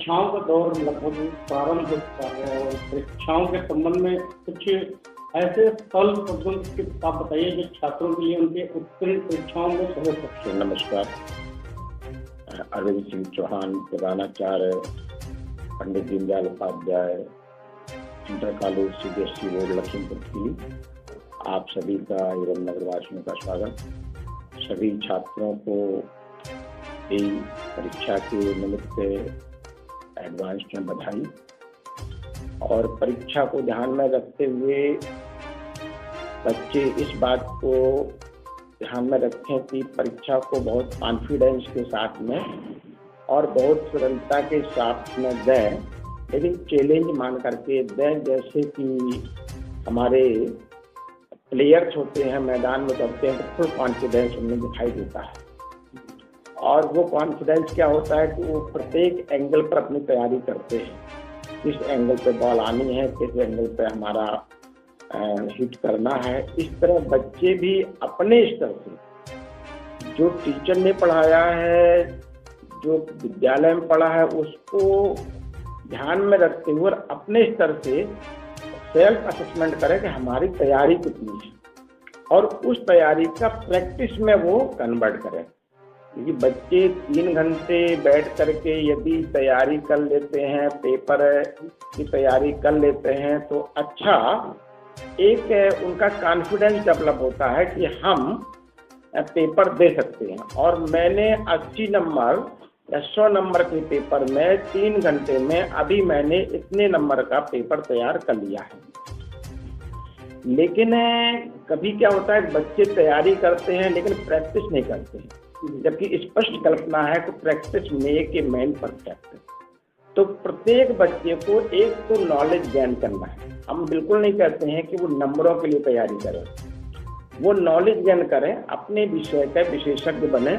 परीक्षाओं का दौर लगभग प्रारंभ हो चुका है और परीक्षाओं के संबंध में कुछ ऐसे सरल शब्दों के आप बताइए जो छात्रों के लिए उनके उत्तीर्ण परीक्षाओं में सहज सकते। नमस्कार, अरविंद सिंह चौहान, प्रधानाचार्य, Pandit Deendayal Upadhyay inter college CBSE board Lakhimpur Kheri. आप सभी का एवं नगरवासियों का स्वागत। सभी छात्रों को यही परीक्षा के निमित्त एडवांस में बधाई। और परीक्षा को ध्यान में रखते हुए बच्चे इस बात को ध्यान में रखें कि परीक्षा को बहुत कॉन्फिडेंस के साथ में और बहुत सरलता के साथ में दें, लेकिन चैलेंज मान करके दें। जैसे कि हमारे प्लेयर्स होते हैं, मैदान में करते हैं तो फुल कॉन्फिडेंस उनमें दिखाई देता है। और वो कॉन्फिडेंस क्या होता है कि वो प्रत्येक एंगल पर अपनी तैयारी करते हैं, किस एंगल पे बॉल आनी है, किस एंगल पे हमारा हिट करना है। इस तरह बच्चे भी अपने स्तर से जो टीचर ने पढ़ाया है, जो विद्यालय में पढ़ा है, उसको ध्यान में रखते हुए और अपने स्तर से सेल्फ असेसमेंट करें कि हमारी तैयारी कितनी है और उस तैयारी का प्रैक्टिस में वो कन्वर्ट करें। क्योंकि बच्चे 3 घंटे बैठ करके यदि तैयारी कर लेते हैं, पेपर की तैयारी कर लेते हैं, तो अच्छा एक उनका कॉन्फिडेंस डेवलप होता है कि हम पेपर दे सकते हैं। और मैंने 80 नंबर या 100 नंबर के पेपर में 3 घंटे में अभी मैंने इतने नंबर का पेपर तैयार कर लिया है। लेकिन कभी क्या होता है, बच्चे तैयारी करते हैं लेकिन प्रैक्टिस नहीं करते हैं, जबकि स्पष्ट कल्पना है कि practice make a man perfect. तो प्रत्येक बच्चे को एक तो नॉलेज गेन करना है। हम बिल्कुल नहीं कहते हैं कि वो नंबरों के लिए तैयारी करें, वो नॉलेज गेन करें, अपने विषय का विशेषज्ञ बने।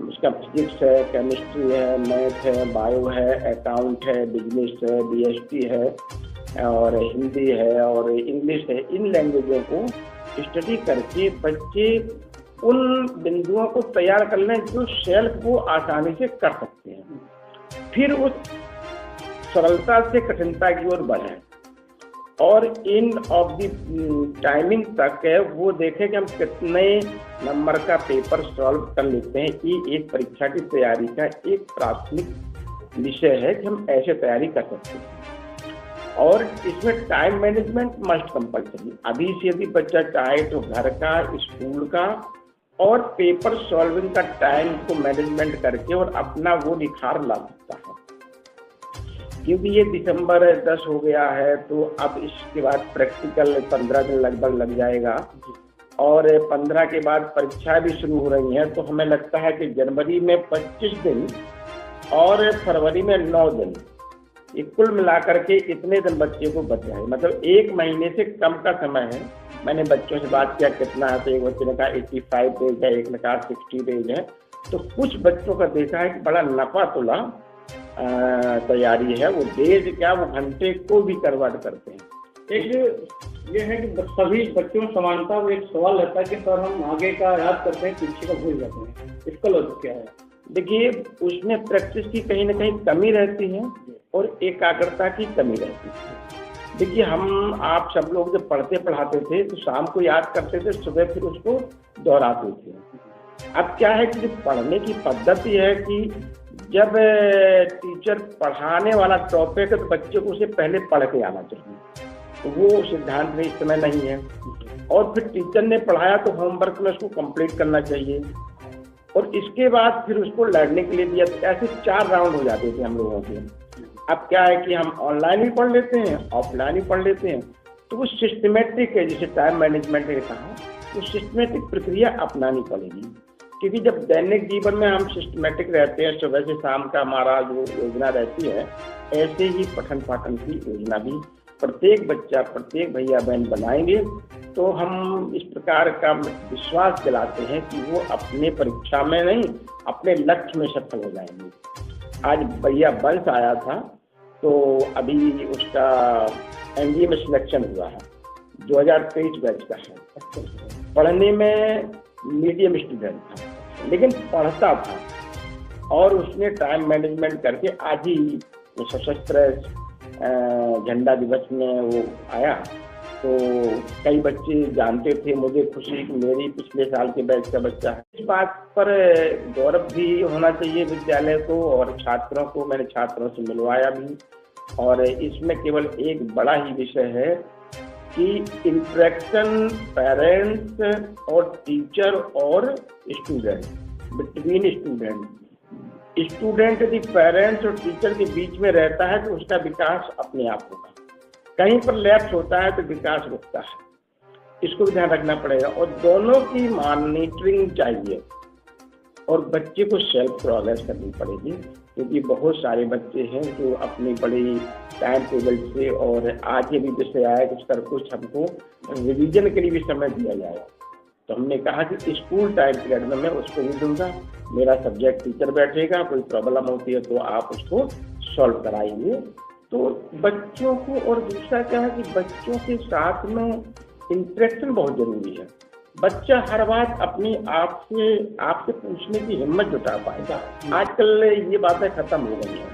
उसका फिजिक्स है, केमिस्ट्री है, मैथ है, बायो है, अकाउंट है, बिजनेस है, DST है और हिंदी है और इंग्लिश है। इन लैंग्वेजों को स्टडी करके बच्चे उन बिंदुओं को तैयार कर लें जो सेल्फ वो आसानी से कर सकते हैं। फिर उस सरलता से कठिनता की ओर बढ़ें और इन ऑफ द टाइमिंग तक वो देखें कि हम कितने नंबर का पेपर सॉल्व कर लेते हैं। कि एक परीक्षा की तैयारी का एक प्राथमिक विषय है कि हम ऐसे तैयारी कर सकते हैं। और इसमें टाइम मैनेजमेंट मस्ट कंपल्सरी। अभी से यदि बच्चा चाहे तो घर का, स्कूल का और पेपर सॉल्विंग का टाइम को मैनेजमेंट करके और अपना वो निखार ला सकता है। क्योंकि ये दिसंबर 10 हो गया है तो अब इसके बाद प्रैक्टिकल 15 दिन लगभग लग जाएगा और 15 के बाद परीक्षा भी शुरू हो रही है। तो हमें लगता है कि जनवरी में 25 दिन और फरवरी में 9 दिन, ये कुल मिलाकर के इतने दिन बच्चे को बचा है। मतलब 1 महीने से कम का समय है। मैंने बच्चों से बात किया कितना है, तो एक बच्चे ने कहा 85 डेज है, एक ने कहा 60 डेज है। तो कुछ बच्चों का देखा है कि बड़ा नफा तुला तैयारी है। वो डेज क्या, वो घंटे को भी कन्वर्ट करते हैं। एक ये है कि सभी बच्चों में समानता। वो एक सवाल रहता है कि सर हम आगे का याद करते हैं, पीछे का भूल जाते हैं, इसका लॉजिक क्या है? देखिए, उसमें प्रैक्टिस की कहीं ना कहीं कमी रहती है और एकाग्रता की कमी रहती है। देखिए, हम आप सब लोग जब पढ़ते पढ़ाते थे तो शाम को याद करते थे, सुबह फिर उसको दोहराते थे। अब क्या है कि पढ़ने की पद्धति है कि जब टीचर पढ़ाने वाला टॉपिक है तो बच्चे को उसे पहले पढ़ के आना चाहिए। तो वो सिद्धांत में इस समय नहीं है। और फिर टीचर ने पढ़ाया तो होमवर्क में उसको कंप्लीट करना चाहिए और इसके बाद फिर उसको लड़ने के लिए दिया। ऐसे 4 राउंड हो जाते थे हम लोगों के। अब क्या है कि हम ऑनलाइन भी पढ़ लेते हैं, ऑफलाइन भी पढ़ लेते हैं। तो वो सिस्टमेटिक है, जिसे टाइम मैनेजमेंट ने कहा, तो सिस्टमेटिक प्रक्रिया अपनानी पड़ेगी। क्योंकि जब दैनिक जीवन में हम सिस्टमेटिक रहते हैं, सुबह से शाम का हमारा जो योजना रहती है, ऐसे ही पठन पाठन की योजना भी प्रत्येक बच्चा, प्रत्येक भैया बहन बनाएंगे तो हम इस प्रकार का विश्वास दिलाते हैं कि वो अपने परीक्षा में नहीं, अपने लक्ष्य में सफल हो जाएंगे। आज भैया वंश आया था तो अभी उसका NDA में सिलेक्शन हुआ है, 2023 बैच का है। पढ़ने में मीडियम स्टूडेंट था लेकिन पढ़ता था और उसने टाइम मैनेजमेंट करके आज ही सशस्त्र झंडा दिवस में वो आया, तो कई बच्चे जानते थे, मुझे खुशी कि मेरी पिछले साल के बैच का बच्चा है। इस बात पर गौरव भी होना चाहिए विद्यालय को और छात्रों को। मैंने छात्रों से मिलवाया भी, और इसमें केवल एक बड़ा ही विषय है कि इंटरेक्शन पेरेंट्स और टीचर और स्टूडेंट, बिटवीन स्टूडेंट यदि पेरेंट्स और टीचर के बीच में रहता है तो उसका विकास अपने आप होगा। कहीं पर लैप्स होता है तो विकास रुकता है, इसको भी ध्यान रखना पड़ेगा। और दोनों की मॉनिटरिंग चाहिए और बच्चे को सेल्फ प्रोग्रेस करनी पड़ेगी, क्योंकि बहुत सारे बच्चे हैं जो अपनी बड़ी टाइम टेबल से, और आज ये भी विषय आया कि सर कुछ हमको रिवीजन के लिए भी समय दिया जाएगा, तो हमने कहा कि स्कूल टाइम पीरियड में मैं उसको नहीं दूंगा, मेरा सब्जेक्ट टीचर बैठेगा, कोई प्रॉब्लम होती है तो आप उसको सॉल्व कराइए। तो बच्चों को, और दूसरा क्या है कि बच्चों के साथ में इंटरेक्शन बहुत जरूरी है। बच्चा हर बात अपनी आपसे पूछने की हिम्मत जुटा पाएगा। आजकल ये बातें खत्म हो गई हैं,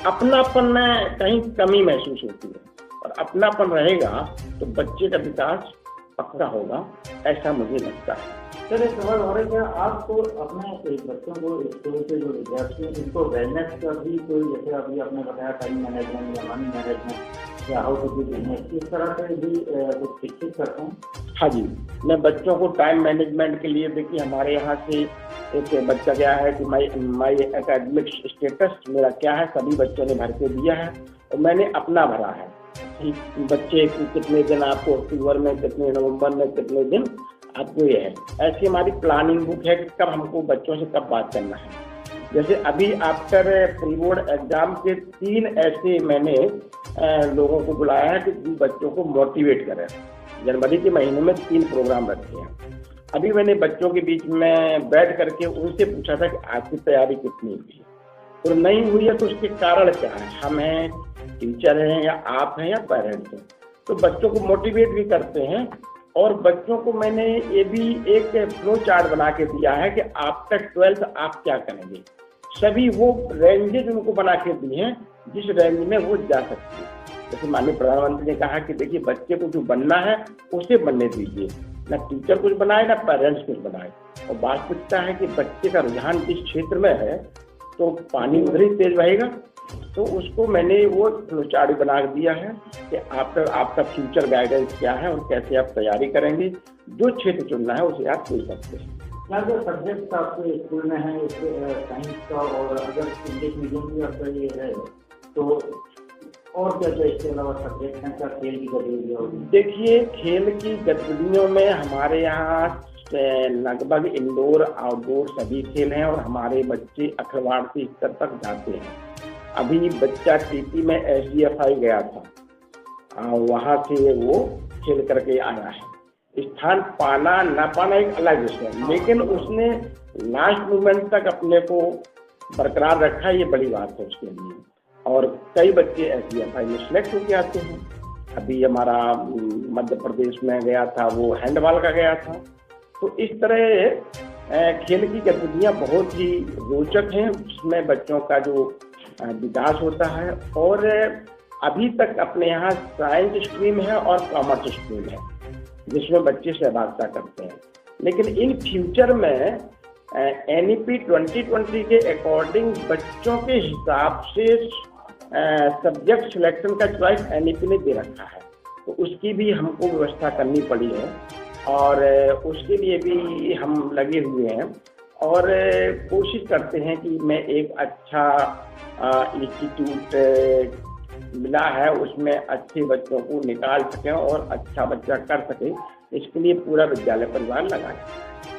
अपनापन में कहीं कमी महसूस होती है, और अपनापन रहेगा तो बच्चे का विकास पक्का होगा, ऐसा मुझे लगता है। सर एक सवाल हो रहा है, क्या आपको अपने बच्चों को स्कूल के जो विद्यार्थी हैं इनको वेलनेस का भी कोई, जैसे अभी आपने बताया टाइम मैनेजमेंट या मनी मैनेजमेंट या हाउ टू डू बिजनेस, इस तरह से भी कुछ शिक्षित करते हैं? हाँ जी, मैं बच्चों को टाइम मैनेजमेंट के लिए, देखिए हमारे यहाँ से एक बच्चा क्या है कि माई एकेडमिक स्टेटस मेरा क्या है, सभी बच्चों ने भर के दिया है और मैंने अपना भरा है कि बच्चे कितने दिन आपको अक्टूबर में, कितने नवंबर में, कितने दिन आपको ये है। ऐसी हमारी प्लानिंग बुक है कि कब हमको बच्चों से कब बात करना है। जैसे अभी आफ्टर प्री बोर्ड एग्जाम के 3 ऐसे मैंने लोगों को बुलाया है कि बच्चों को मोटिवेट करें। जनवरी के महीने में 3 प्रोग्राम रखे हैं। अभी मैंने बच्चों के बीच में बैठ करके उनसे पूछा था कि आपकी तैयारी कितनी हुई है, और नहीं हुई है तो उसके कारण क्या है। हम हैं, टीचर हैं, या आप हैं, या पेरेंट्स हैं, तो बच्चों को मोटिवेट भी करते हैं। और बच्चों को मैंने ये भी एक फ्लो चार्ट बना के दिया है कि आफ्टर 12th आप क्या करेंगे। सभी वो रेंजेज उनको बना के दिए हैं जिस रेंज में वो जा सकते हैं। जैसे माननीय प्रधानमंत्री ने कहा कि देखिए बच्चे को जो बनना है उसे बनने दीजिए, ना टीचर कुछ बनाए ना पेरेंट्स कुछ बनाए। और वास्तविकता है कि बच्चे का रुझान जिस क्षेत्र में है तो पानी उधर ही तेज बहेगा। तो उसको मैंने वो फ्लोचार्ट बना दिया है कि आपका फ्यूचर गाइडेंस क्या है और कैसे आप तैयारी करेंगे। जो क्षेत्र चुनना है उसे आप चुन सकते हैं। क्या जो सब्जेक्ट आपके स्कूल में है साइंस का, और अगर इंग्लिश मीडियम की आपका ये है तो और क्या क्या इसके अलावा सब्जेक्ट हैं, क्या खेल की गतिविधियाँ होगी? देखिए खेल की गतिविधियों में हमारे यहाँ लगभग इंडोर आउटडोर सभी खेल हैं, और हमारे बच्चे अखिलवाड़ती स्तर तक जाते हैं। अभी बच्चा टीपी में SDFI गया था, वहाँ से वो खेल करके आया है। स्थान पाना ना पाना एक अलग विषय है, लेकिन उसने लास्ट मोमेंट तक अपने को बरकरार रखा, ये बड़ी बात है उसके लिए। और कई बच्चे SDFI में सिलेक्ट होके आते हैं। अभी हमारा मध्य प्रदेश में गया था, वो हैंडबॉल का गया था। तो इस तरह खेल की गतिविधियाँ बहुत ही रोचक हैं, जिसमें बच्चों का जो विकास होता है। और अभी तक अपने यहाँ साइंस स्ट्रीम है और कॉमर्स स्ट्रीम है जिसमें बच्चे सहभागिता करते हैं। लेकिन इन फ्यूचर में NEP 2020 के अकॉर्डिंग बच्चों के हिसाब से सब्जेक्ट सिलेक्शन का चॉइस NEP ने दे रखा है, तो उसकी भी हमको व्यवस्था करनी पड़ी है, और उसके लिए भी हम लगे हुए हैं। और कोशिश करते हैं कि मैं एक अच्छा इंस्टीट्यूट मिला है उसमें अच्छे बच्चों को निकाल सकें और अच्छा बच्चा कर सके, इसके लिए पूरा विद्यालय परिवार लगा है।